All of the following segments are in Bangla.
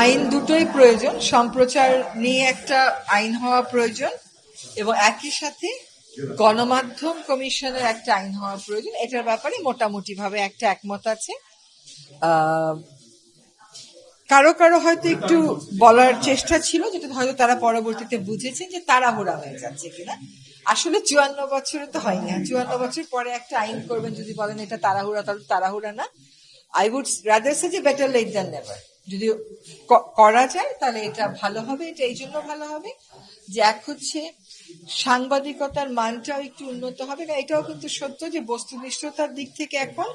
আইন দুটোই প্রয়োজন। সম্প্রচার নিয়ে একটা আইন হওয়া প্রয়োজন এবং একই সাথে গণমাধ্যম কমিশনের একটা আইন হওয়া প্রয়োজন। এটার ব্যাপারে মোটামুটি ভাবে একটা একমত আছে। কারো কারো হয়তো একটু বলার চেষ্টা ছিল, যেটা হয়তো তারা পরবর্তীতে বুঝেছেন যে তাড়াহুড়া হয়ে যাচ্ছে কিনা। আসলে 54 বছরে তো হয়নি। 54 বছর পরে একটা আইন করবেন যদি বলেন এটা তাড়াহুড়া, তাহলে তাড়াহুড়া না। আই উড রাদার সে যে বেটার লেট দ্যান নেভার। যদি করা যায় তাহলে এটা ভালো হবে। এটা এই জন্য ভালো হবে যে এক হচ্ছে সাংবাদিকতার মানটাও একটু উন্নত হবে। এটাও কিন্তু সত্য যে বস্তুনিষ্ঠতার দিক থেকে এখন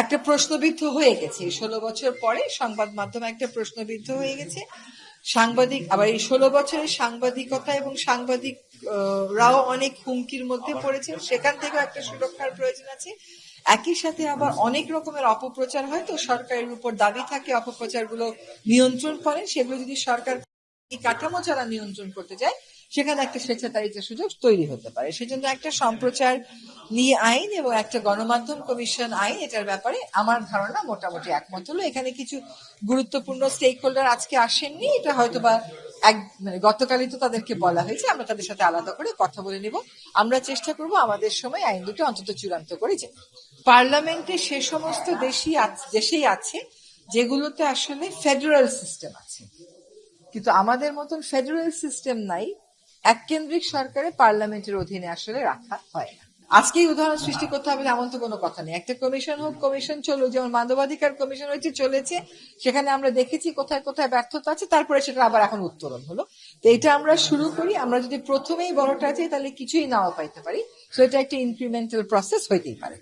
একটা প্রশ্নবিদ্ধ হয়ে গেছে। 16 বছর পরে সংবাদ মাধ্যম একটা প্রশ্নবিদ্ধ হয়ে গেছে। সাংবাদিক আবার এই 16 বছরের সাংবাদিকতা এবং সাংবাদিকরাও অনেক হুমকির মধ্যে পড়েছে। সেখান থেকেও একটা সুরক্ষার প্রয়োজন আছে। একই সাথে আবার অনেক রকমের অপপ্রচার হয়, তো সরকারের উপর দাবি থাকে অপপ্রচারগুলো নিয়ন্ত্রণ করেন। সেগুলো যদি সরকার কাঠামো ছাড়া নিয়ন্ত্রণ করতে যায়, সেখানে একটা স্বেচ্ছাচারিতার সুযোগ তৈরি হতে পারে। সেজন্য একটা সম্প্রচার নিয়ে আইন এবং একটা গণমাধ্যম কমিশন আইন, এটার ব্যাপারে আমার ধারণা মোটামুটি একমত হলো। এখানে কিছু গুরুত্বপূর্ণ স্টেক হোল্ডার আজকে আসেননি, এটা হয়তো বা গতকালই তো তাদেরকে বলা হয়েছে। আমরা তাদের সাথে আলাদা করে কথা বলে নিব। আমরা চেষ্টা করব আমাদের সময় আইন দুটো অন্তত চূড়ান্ত করে যেতে। পার্লামেন্টে সে সমস্ত দেশেই আছে যেগুলোতে আসলে ফেডারেল সিস্টেম আছে, কিন্তু আমাদের মতন ফেডারেল সিস্টেম নাই। এককেন্দ্রিক সরকারে পার্লামেন্টের অধীনে আসলে রাখা হয় না। আজকেই উদাহরণ সৃষ্টি করতে হবে এমন তো কোনো কথা নেই। একটা কমিশন হোক, কমিশন চলুক, যেমন মানবাধিকার কমিশন হয়েছে চলেছে, সেখানে আমরা দেখেছি কোথায় কোথায় ব্যর্থতা আছে, তারপরে সেটা আবার এখন উত্তরণ হলো। তো এটা আমরা শুরু করি। আমরা যদি প্রথমেই বড়টা চাই তাহলে কিছুই নাও পাইতে পারি। তো এটা একটা ইনক্রিমেন্টাল প্রসেস হইতেই পারে।